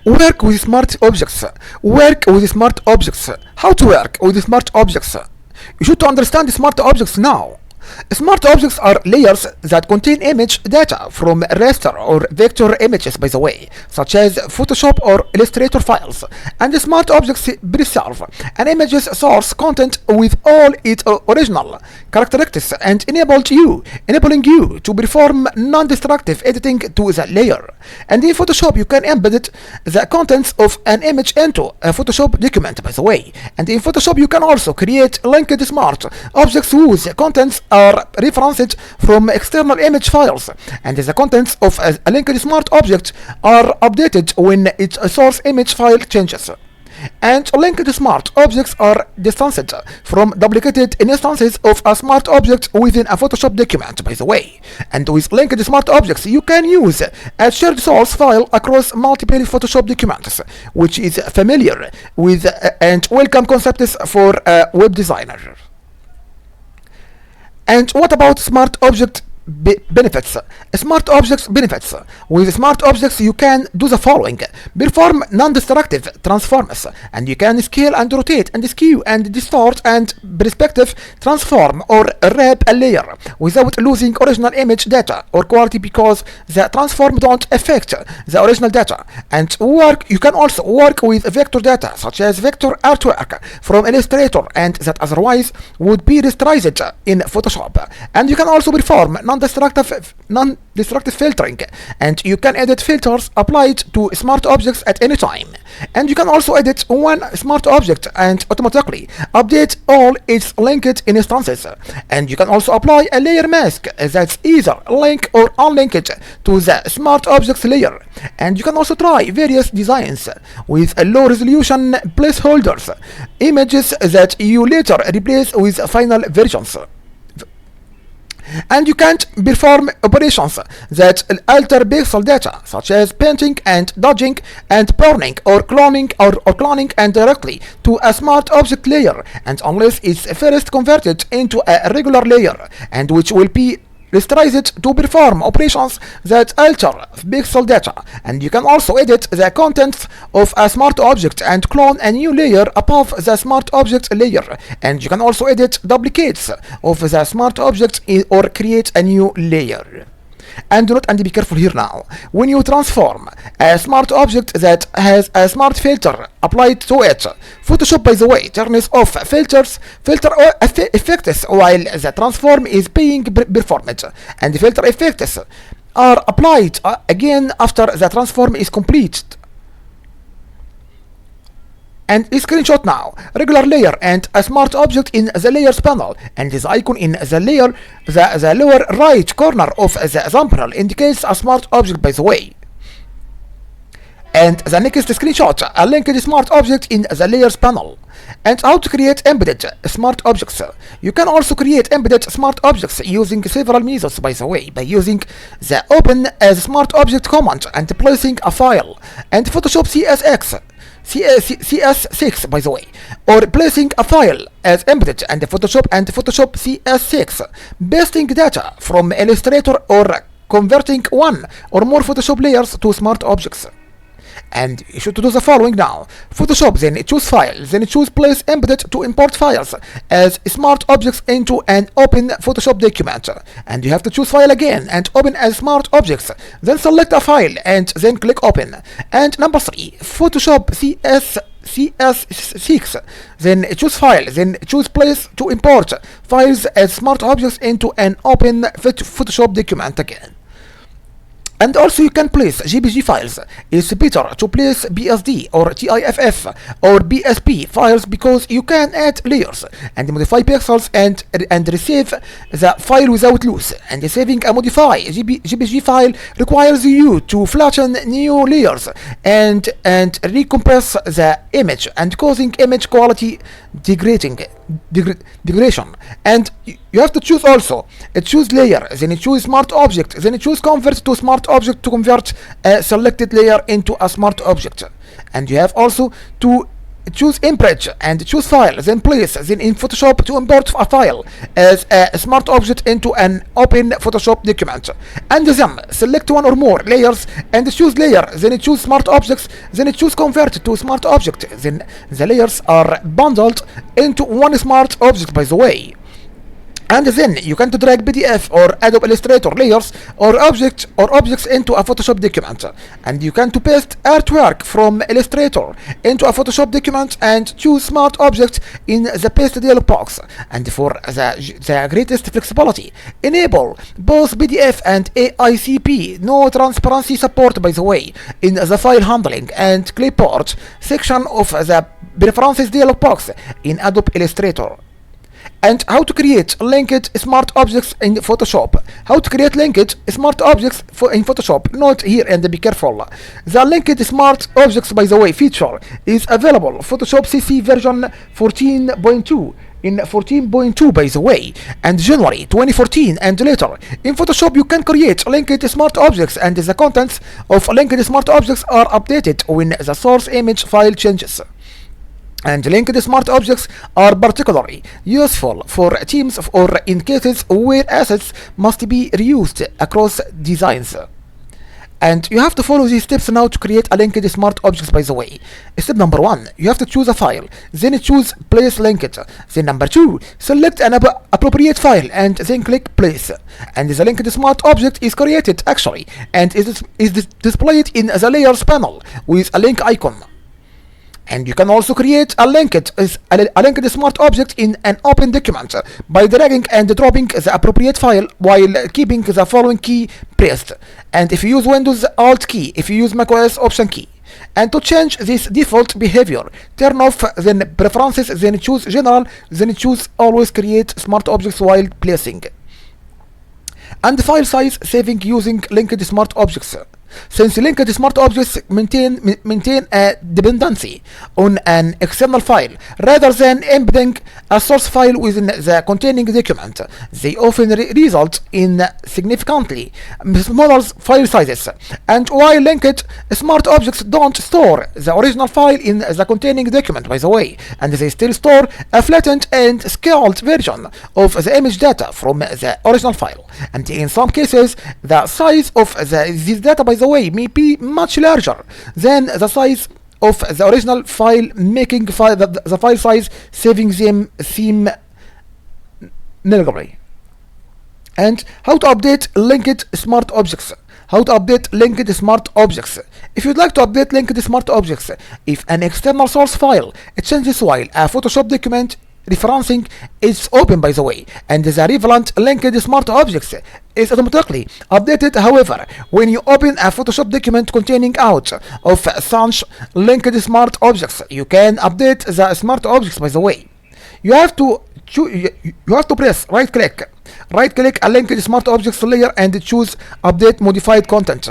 Work with smart objects. Work with smart objects. How to work with smart objects? You should understand smart objects now. Smart objects are layers that contain image data from raster or vector images, by the way, such as Photoshop or Illustrator files. And the smart objects preserve an image's source content with all its original characteristics and enabling you to perform non-destructive editing to the layer. And in Photoshop, you can embed the contents of an image into a Photoshop document, by the way. And in Photoshop, you can also create linked smart objects whose contents are referenced from external image files, and the contents of a linked smart object are updated when its source image file changes. And linked smart objects are distanced from duplicated instances of a smart object within a Photoshop document, by the way. And with linked smart objects, you can use a shared source file across multiple Photoshop documents, which is familiar with and welcome concepts for a web designer. And what about smart object benefits? Smart objects benefits. With smart objects, you can do the following: perform non-destructive transforms, and you can scale and rotate and skew and distort and perspective transform or wrap a layer without losing original image data or quality, because the transform don't affect the original data. And you can also work with vector data, such as vector artwork from Illustrator, and that otherwise would be rasterized in Photoshop. And you can also perform non-destructive filtering, and you can edit filters applied to smart objects at any time. And you can also edit one smart object and automatically update all its linked instances. And you can also apply a layer mask that's either linked or unlinked to the smart objects layer. And you can also try various designs with low resolution placeholders, images that you later replace with final versions. And you can perform operations that alter pixel data, such as painting and dodging and burning or cloning and directly to a smart object layer, and unless it's first converted into a regular layer, and which will be rasterized to perform operations that alter pixel data. And you can also edit the contents of a smart object and clone a new layer above the smart object layer. And you can also edit duplicates of the smart object or create a new layer. And be careful here now. When you transform a smart object that has a smart filter applied to it, Photoshop, by the way, turns off filter effects while the transform is being performed, and the filter effects are applied again after the transform is complete. And a screenshot now, regular layer and a smart object in the layers panel, and this icon in the layer, the lower right corner of the thumbnail indicates a smart object, by the way. And the next screenshot, a linked smart object in the layers panel. And how to create embedded smart objects. You can also create embedded smart objects using several methods, by the way, by using the open as smart object command and placing a file and Photoshop CS6, by the way, or placing a file as embedded and Photoshop CS6, pasting data from Illustrator, or converting one or more Photoshop layers to smart objects. And you should do the following now: Photoshop, then choose File, then choose Place Embedded to import files as smart objects into an open Photoshop document. And you have to choose File again and Open as Smart Objects, then select a file and then click Open. And number 3, Photoshop CS6, then choose File, then choose Place to import files as smart objects into an open Photoshop document again. And also you can place JPG files. It's better to place BSD or TIFF or BSP files, because you can add layers and modify pixels and receive the file without loss. And saving a modified JPG file requires you to flatten new layers and recompress the image, and causing image quality degradation. And you have to choose also choose layer, then you choose smart object, then you choose convert to smart object to convert a selected layer into a smart object. And you have also to choose image and choose file, then place, then in Photoshop to import a file as a smart object into an open Photoshop document, and then select one or more layers and choose layer, then choose smart objects, then choose convert to smart object, then the layers are bundled into one smart object, by the way. And then you can drag PDF or Adobe Illustrator layers or objects into a Photoshop document, and you can paste artwork from Illustrator into a Photoshop document and choose smart objects in the paste dialog box. And for the greatest flexibility, enable both PDF and AICP, no transparency support, by the way, in the file handling and clipboard section of the preferences dialog box in Adobe Illustrator. And how to create linked smart objects in Photoshop. How to create linked smart objects in Photoshop. Note here and be careful. The linked smart objects, by the way, feature is available Photoshop CC version 14.2 in 14.2, by the way, and January 2014 and later. In Photoshop, you can create linked smart objects, and the contents of linked smart objects are updated when the source image file changes. And linked smart objects are particularly useful for teams or in cases where assets must be reused across designs. And you have to follow these steps now to create a linked smart objects, by the way. Step number 1, you have to choose a file, then choose place linked. Then number 2, select an appropriate file and then click place. And the linked smart object is created actually and is displayed in the layers panel with a link icon. And you can also create a linked smart object in an open document by dragging and dropping the appropriate file while keeping the following key pressed. And if you use Windows Alt key, if you use macOS Option key. And to change this default behavior, turn off then preferences, then choose general, then choose always create smart objects while placing. And file size saving using linked smart objects. Since linked smart objects maintain a dependency on an external file rather than embedding a source file within the containing document, they often result in significantly smaller file sizes. And while linked smart objects don't store the original file in the containing document, by the way, and they still store a flattened and scaled version of the image data from the original file. And in some cases, the size of this data, by the way, may be much larger than the size of the original file, making the file size saving them seem negligible. And how to update linked smart objects. How to update linked smart objects. If you'd like to update linked smart objects, if an external source file changes while a Photoshop document referencing is open, by the way, and the relevant linked smart objects is automatically updated. However, when you open a Photoshop document containing out of such linked smart objects, you can update the smart objects, by the way. You have to press right click a linked smart objects layer and choose update modified content.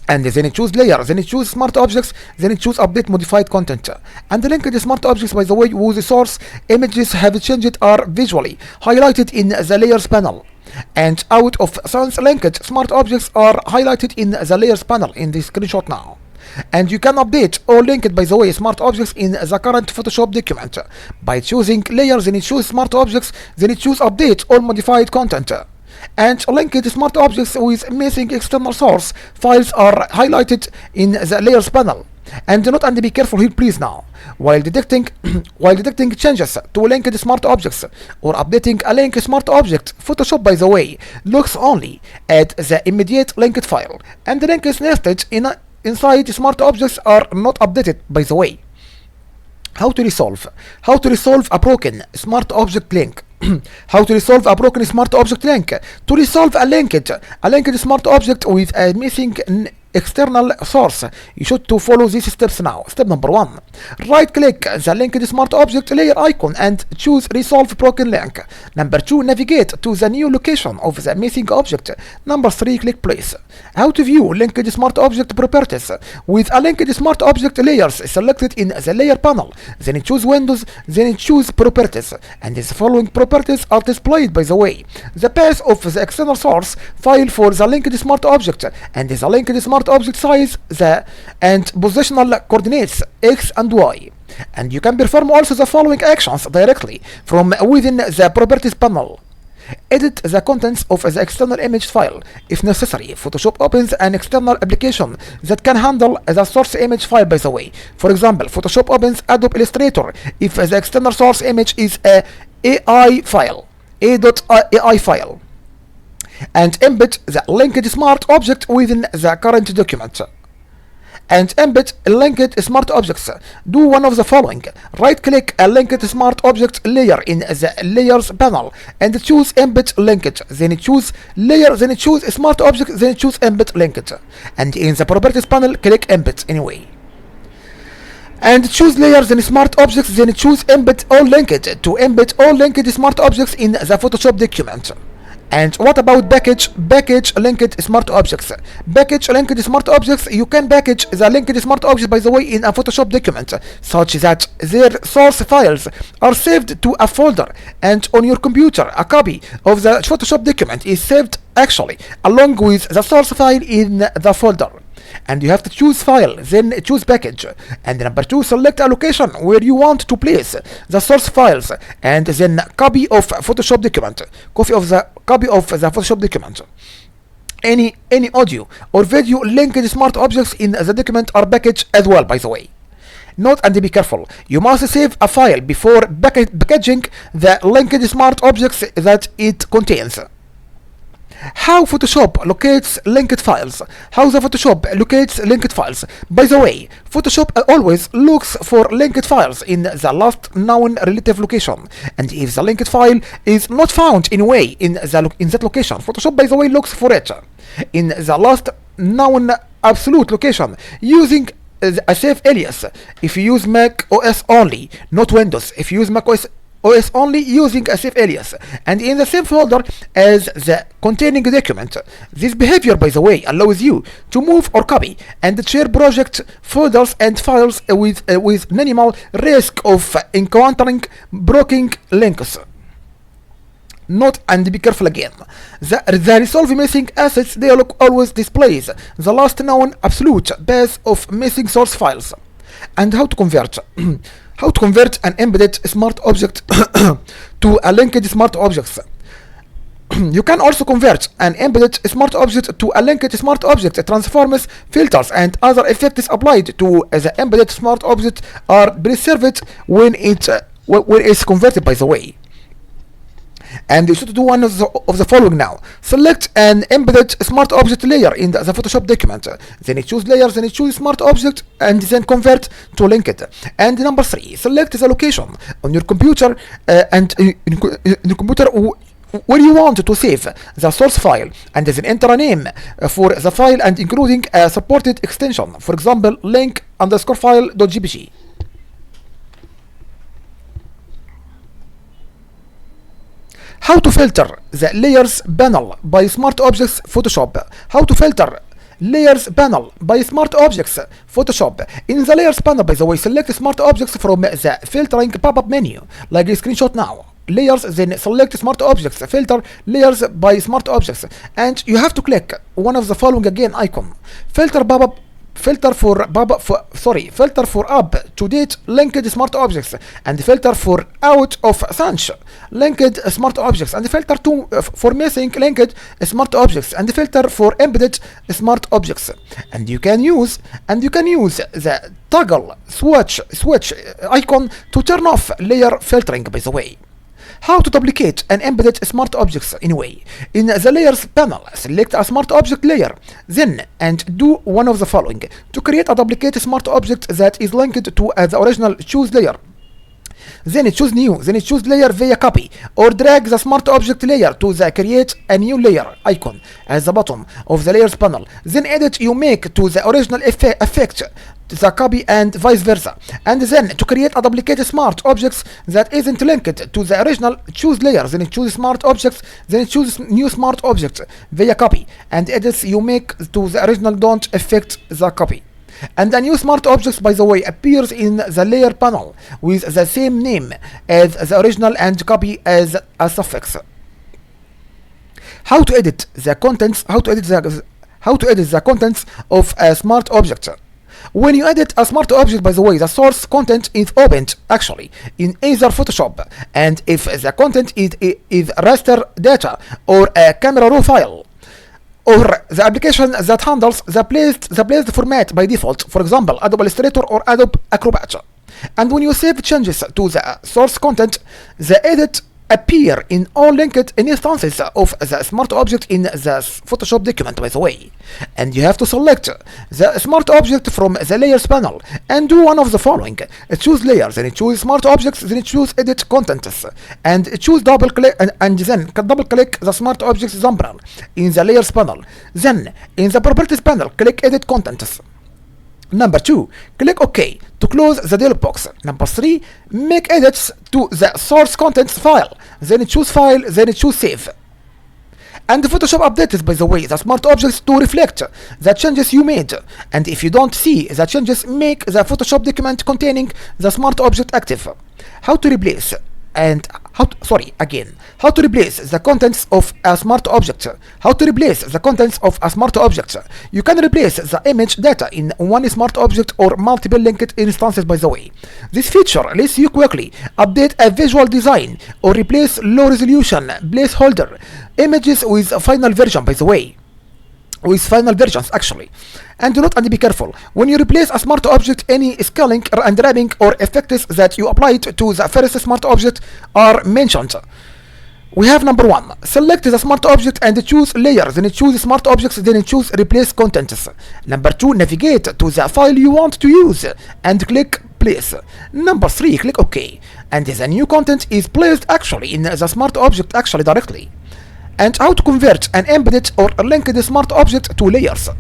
And then choose layer, then choose smart objects, then choose update modified content. And the linked smart objects, by the way, whose source images have changed are visually highlighted in the layers panel. And out of sans linked smart objects are highlighted in the layers panel in this screenshot now. And you can update or linked, by the way, smart objects in the current Photoshop document by choosing layers, then choose smart objects, then choose update or modified content. And linked smart objects with missing external source files are highlighted in the layers panel. And do not be careful here, please, now. While detecting changes to linked smart objects or updating a linked smart object, Photoshop, by the way, looks only at the immediate linked file, and the links nested inside smart objects are not updated, by the way. How to resolve a broken smart object link. How to resolve a broken smart object link. To resolve a linked smart object with a missing external source, you should to follow these steps now. Step number 1, right click the linked smart object layer icon and choose resolve broken link. Number 2, navigate to the new location of the missing object. Number 3, click place. How to view linked smart object properties. With a linked smart object layers selected in the layer panel, then choose Windows, then choose properties, and the following properties are displayed, by the way. The path of the external source file for the linked smart object, and the linked smart object size, and positional coordinates X and Y. And you can perform also the following actions directly from within the properties panel. Edit the contents of the external image file. If necessary, Photoshop opens an external application that can handle the source image file, by the way. For example, Photoshop opens Adobe Illustrator if the external source image is a AI file, a.ai file, and embed the linked smart object within the current document. And embed linked smart objects. Do one of the following. Right click a linked smart object layer in the layers panel and choose embed linked, then choose layer, then choose smart object, then choose embed linked, and in the properties panel click embed anyway, and choose layers and smart objects, then choose embed all linked to embed all linked smart objects in the Photoshop document. And what about package linked smart objects? Package linked smart objects, you can package the linked smart objects, by the way, in a Photoshop document such that their source files are saved to a folder, and on your computer a copy of the Photoshop document is saved actually along with the source file in the folder. And you have to choose file, then choose package, and number 2, select a location where you want to place the source files, and then copy of Photoshop document, copy of the Photoshop document. Any audio or video linked smart objects in the document are packaged as well, by the way. Note and be careful, you must save a file before packaging the linked smart objects that it contains. How Photoshop locates linked files. How the Photoshop locates linked files. By the way, Photoshop always looks for linked files in the last known relative location. And if the linked file is not found anyway in that location, Photoshop, by the way, looks for it in the last known absolute location using a safe alias. If you use Mac OS only, not Windows. If you use Mac OS only, using a safe alias, and in the same folder as the containing document. This behavior, by the way, allows you to move or copy and share project folders and files with minimal risk of encountering broken links. Note and be careful again. The resolve missing assets dialog always displays the last known absolute path of missing source files. And how to convert? How to convert an embedded smart object to a linked smart object. You can also convert an embedded smart object to a linked smart object. Transforms, filters, and other effects applied to the embedded smart object are preserved when it's converted, by the way. And you should do one of the following now. Select an embedded smart object layer in the Photoshop document. Then you choose layers, then you choose smart object, and then convert to linked. And number 3, select the location on your computer and in your computer where you want to save the source file, and then enter a name for the file and including a supported extension. For example, link_file.jpg. How to filter the layers panel by smart objects Photoshop. How to filter layers panel by smart objects Photoshop. In the layers panel, by the way, select smart objects from the filtering pop-up menu, like a screenshot now. Layers, then select smart objects, filter layers by smart objects, and you have to click one of the following again icon. Filter for up to date linked smart objects, and filter for out of sync linked smart objects, and filter for missing linked smart objects, and filter for embedded smart objects. And you can use the toggle switch icon to turn off layer filtering, by the way. How to duplicate an embedded smart object anyway. In the layers panel, select a smart object layer, then and do one of the following. To create a duplicate smart object that is linked to the original, choose layer. Then choose new, then choose layer via copy, or drag the smart object layer to the create a new layer icon at the bottom of the layers panel. Then edit you make to the original effect the copy and vice versa. And then to create a duplicate smart objects that isn't linked to the original, choose layers, then choose smart objects, then choose new smart object via copy, and edits you make to the original don't affect the copy. And a new smart object, by the way, appears in the layer panel with the same name as the original and copy as a suffix. How to edit the contents? How to edit the contents of a smart object? When you edit a smart object, by the way, the source content is opened actually in either Photoshop, and if the content is raster data or a camera raw file, or the application that handles the placed format by default, for example, Adobe Illustrator or Adobe Acrobat. And when you save changes to the source content, the edit appear in all linked instances of the smart object in the Photoshop document, by the way. And you have to select the smart object from the layers panel and do one of the following: choose layers, then choose smart objects, then choose edit contents, and choose double click and then double click the smart objects thumbnail in the layers panel. Then in the properties panel, click edit contents. Number 2, click OK to close the dialog box. Number 3, make edits to the source contents file. Then choose file, then choose save. And Photoshop updates, by the way, the smart objects to reflect the changes you made. And if you don't see the changes, make the Photoshop document containing the smart object active. How to replace the contents of a smart object. How to replace the contents of a smart object. You can replace the image data in one smart object or multiple linked instances, by the way. This feature lets you quickly update a visual design or replace low resolution placeholder images with a final version, by the way. With final versions actually. And be careful when you replace a smart object, any scaling and wrapping or effects that you applied to the first smart object are mentioned. We have number 1, select the smart object and choose layers, then choose smart objects, then choose replace contents. Number 2, navigate to the file you want to use and click place. Number 3, click OK, and the new content is placed actually in the smart object actually directly. And how to convert an embedded or a linked smart object to layers.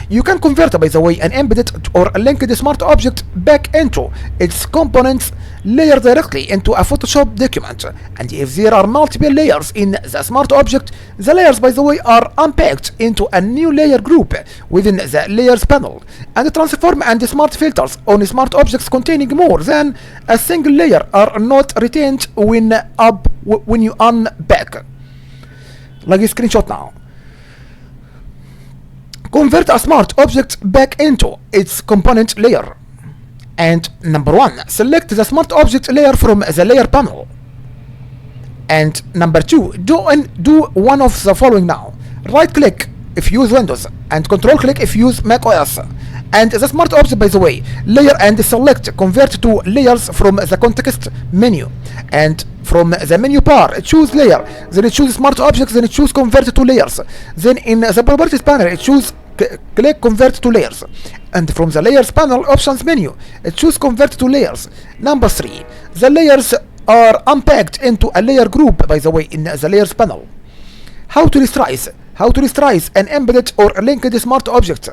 You can convert, by the way, an embedded or a linked smart object back into its components layer directly into a Photoshop document. And if there are multiple layers in the smart object, the layers, by the way, are unpacked into a new layer group within the layers panel. And transform and smart filters on smart objects containing more than a single layer are not retained when you unpack. Like a screenshot now. Convert a smart object back into its component layer. And number 1, select the smart object layer from the layer panel. And number 2, do one of the following now. Right click if you use Windows and control click if you use Mac OS. And the smart object, by the way, layer and select convert to layers from the context menu. And from the menu bar, choose layer, then choose smart objects, then choose convert to layers. Then in the properties panel, choose click convert to layers. And from the layers panel options menu, choose convert to layers. Number 3, the layers are unpacked into a layer group, by the way, in the layers panel. How to resize an embedded or linked smart object.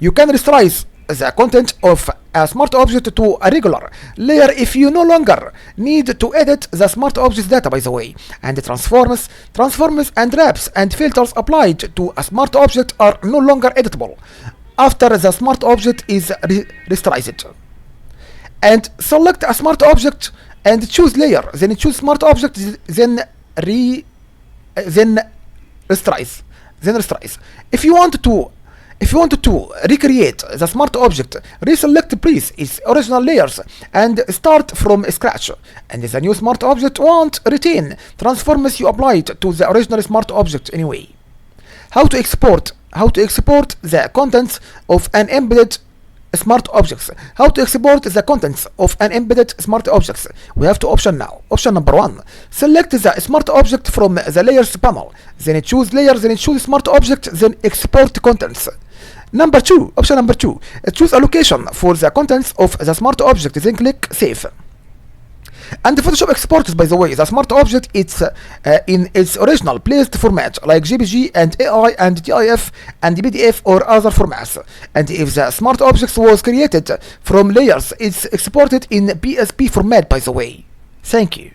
You can resize the content of a smart object to a regular layer if you no longer need to edit the smart object data, by the way. And the transforms and wraps and filters applied to a smart object are no longer editable after the smart object is resized. And select a smart object and choose layer, then choose smart object, then resize. If you want to recreate the smart object, reselect please its original layers and start from scratch. And the new smart object won't retain transforms you applied to the original smart object anyway. How to export the contents of an embedded smart objects. How to export the contents of an embedded smart objects. We have two options now. Option number 1, select the smart object from the layers panel, then choose layers, then choose smart object, then export contents. Option number 2, choose a location for the contents of the smart object, then click save. And the Photoshop exports, by the way, the smart object it's in its original placed format like JPG and AI and GIF and PDF or other formats. And if the smart object was created from layers, it's exported in PSP format, by the way. Thank you.